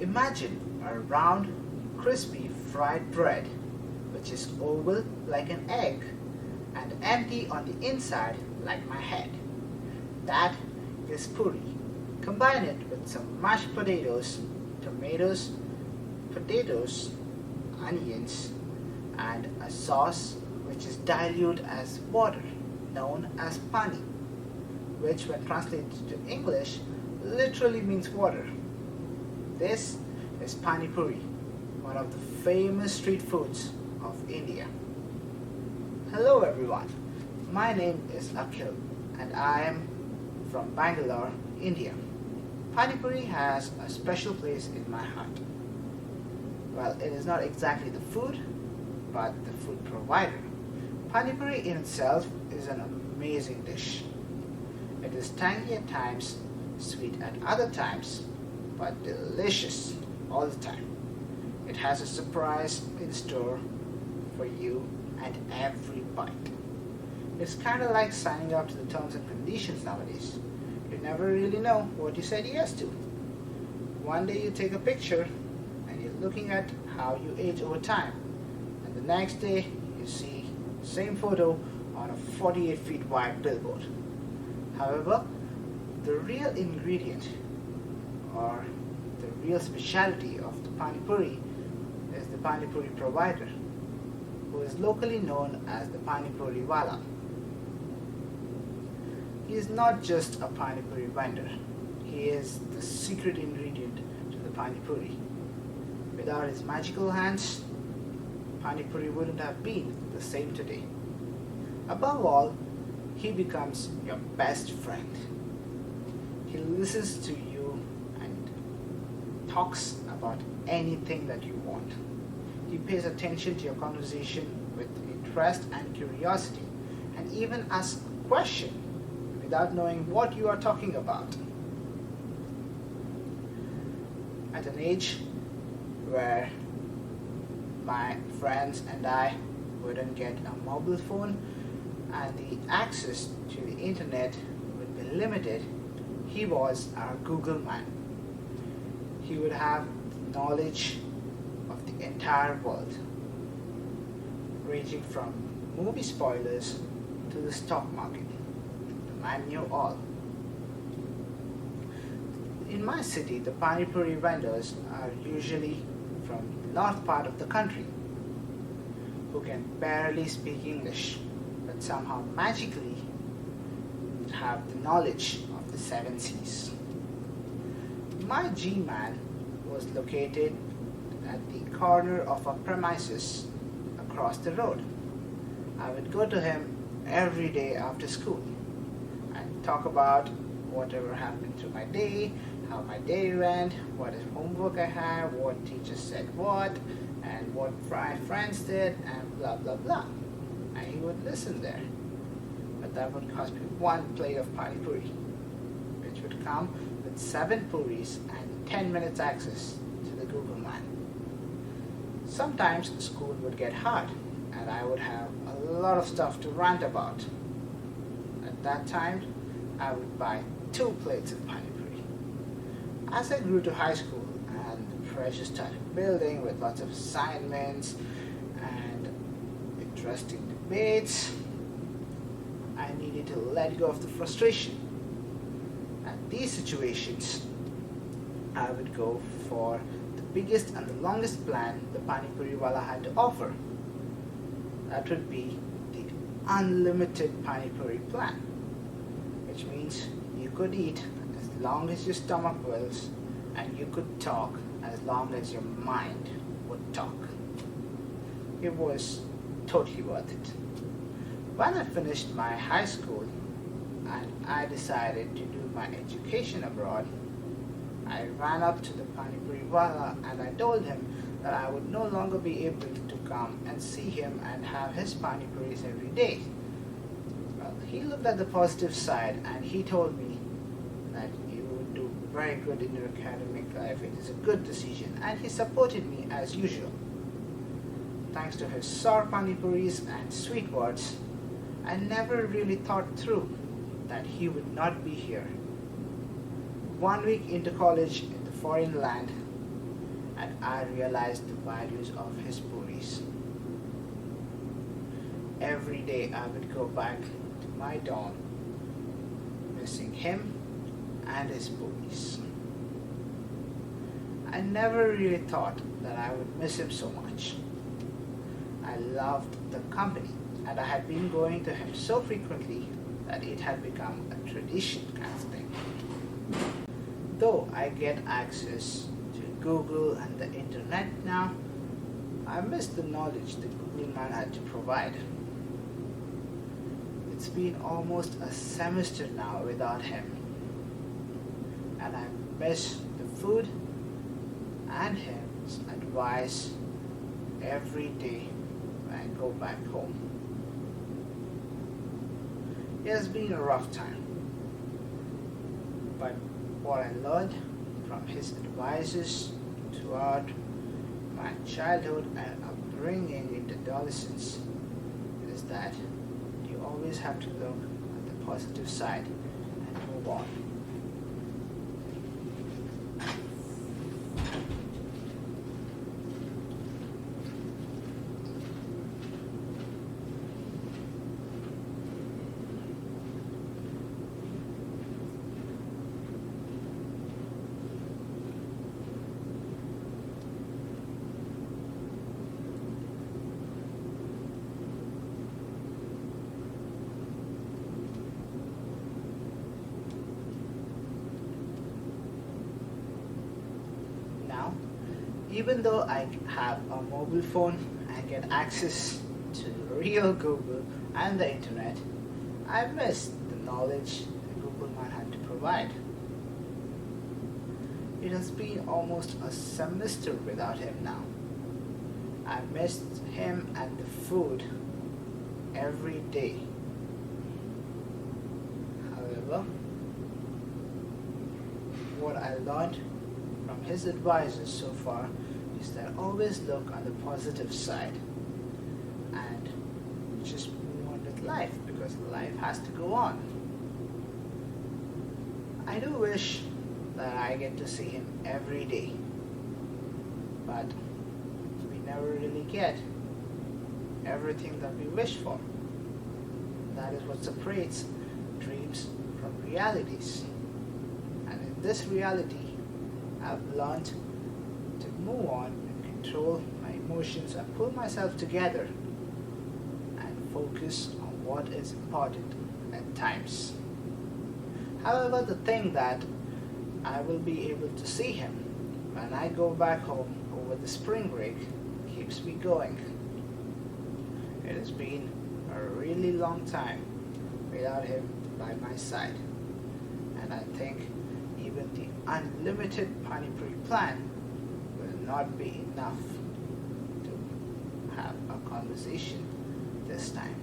Imagine a round, crispy fried bread which is oval like an egg and empty on the inside like my head. That is puri. Combine it with some mashed potatoes, tomatoes, potatoes, onions, and a sauce which is dilute as water, known as pani, which when translated to English literally means water. This is pani puri, one of the famous street foods of India. Hello everyone, my name is Akhil and I am from Bangalore, India. Pani puri has a special place in my heart. Well, it is not exactly the food, but the food provider. Pani puri in itself is an amazing dish. It is tangy at times, sweet at other times, but delicious all the time. It has a surprise in store for you at every bite. It's kind of like signing up to the terms and conditions nowadays. You never really know what you said yes to. One day you take a picture and you're looking at how you age over time, and the next day you see the same photo on a 48 feet wide billboard. However, the real ingredient or the real specialty of the pani puri is the pani puri provider, who is locally known as the pani puri wala. He is not just a pani puri vendor, he is the secret ingredient to the pani puri. Without his magical hands, pani puri wouldn't have been the same today. Above all, he becomes your best friend. He listens to you and talks about anything that you want. He pays attention to your conversation with interest and curiosity, and even asks a question without knowing what you are talking about. At an age where my friends and I wouldn't get a mobile phone and the access to the internet would be limited, he was our Google man. He would have knowledge of the entire world, ranging from movie spoilers to the stock market. The man knew all. In my city, the pani puri vendors are usually from the north part of the country, who can barely speak English, but somehow magically have the knowledge of the seven seas. My G-man was located at the corner of our premises across the road. I would go to him every day after school and talk about whatever happened through my day, how my day went, what homework I had, what teacher said what, and what my friends did, and blah blah blah. And he would listen there. But that would cost me one plate of pani puri, which would come with 7 puris and 10 minutes access to the Google man. Sometimes school would get hard and I would have a lot of stuff to rant about. At that time, I would buy 2 plates of pani puri. As I grew to high school and the pressure started building with lots of assignments and interesting debates, I needed to let go of the frustration. At these situations, I would go for the biggest and the longest plan the pani puri wala had to offer. That would be the unlimited pani puri plan, which means you could eat as long as your stomach wills and you could talk as long as your mind would talk. It was totally worth it. When I finished my high school and I decided to do my education abroad, I ran up to the pani puri wala and I told him that I would no longer be able to come and see him and have his pani puris every day. Well, he looked at the positive side and he told me that you would do very good in your academic life. It is a good decision, and he supported me as usual. Thanks to his sour pani puris and sweet words, I never really thought through that he would not be here. 1 week into college in the foreign land, and I realized the values of his puris. Every day I would go back to my dorm, missing him and his puris. I never really thought that I would miss him so much. I loved the company, and I had been going to him so frequently that it had become a tradition kind of thing. Though I get access to Google and the internet now, I miss the knowledge the Google man had to provide. It's been almost a semester now without him, and I miss the food and his advice every day when I go back home. It has been a rough time, but what I learned from his advices throughout my childhood and upbringing into adolescence is that you always have to look at the positive side and move on. Now, even though I have a mobile phone and get access to real Google and the internet, I miss the knowledge the Google man had to provide. It has been almost a semester without him now. I missed him and the food every day. However, what I learned from his advices so far is that always look on the positive side and just move on with life, because life has to go on. I do wish that I get to see him every day, but we never really get everything that we wish for. That is what separates dreams from realities. And in this reality, I've learned to move on and control my emotions and pull myself together and focus on what is important at times. However, the thing that I will be able to see him when I go back home over the spring break keeps me going. It has been a really long time without him by my side, and I think even the unlimited Pani Puri plan will not be enough to have a conversation this time.